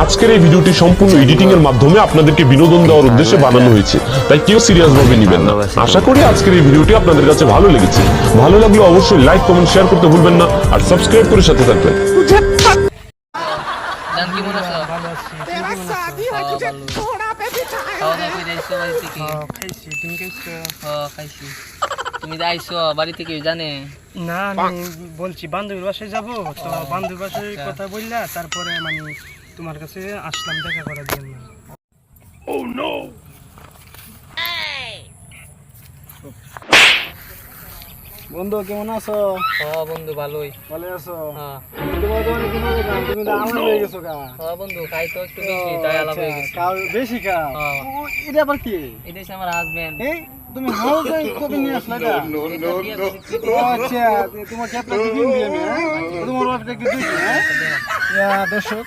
আজকের এই ভিডিওটি সম্পূর্ণ এডিটিং এর মাধ্যমে আপনাদেরকে বিনোদন দেওয়ার উদ্দেশ্যে বানানো হয়েছে, তাই কেউ সিরিয়াস ভাবে নেবেন না। আশা করি আজকের এই ভিডিওটি আপনাদের কাছে ভালো লেগেছে। ভালো লাগলে অবশ্যই লাইক, কমেন্ট, শেয়ার করতে ভুলবেন না, আর সাবস্ক্রাইব করে সাথে থাকবেন। জান কেমন আছো? ভালো আছি। तेरा शादी है तुझे थोड़ा पे बिठाया খাওয়া দাওয়া করে আইসো বাড়ি থেকে? খাইছি, তুমি খাইছো? খাইছি। তুমি যে আইসো বাড়ি থেকে জানে? না, আমি বলছি বান্ধবীর বাসায় যাবো, তো বান্ধবীর বাসায় কথা বললা, তারপরে মানে তোমার কাছে আসলাম দেখা করার জন্য। বন্ধু কেমন আছো? বন্ধু ভালোই। ভালো আছো? হ্যাঁ তুমি তো আনন্দ হয়ে গেছো গা। বন্ধু খাই তো একটু বেশি, তাই আলাপ হয়ে গেছে। খাও বেশি খাও। এটা আবার কি? এটা হচ্ছে আমার হাজবেন্ড। এই তুমি হাউস কবে নিয়ে আসলে এটা? আচ্ছা, তোমার ক্ষেত্রে কি দিন দিয়ে আমি, তোমার ওয়াইফটা কি দিয়েছি, হ্যাঁ? দর্শক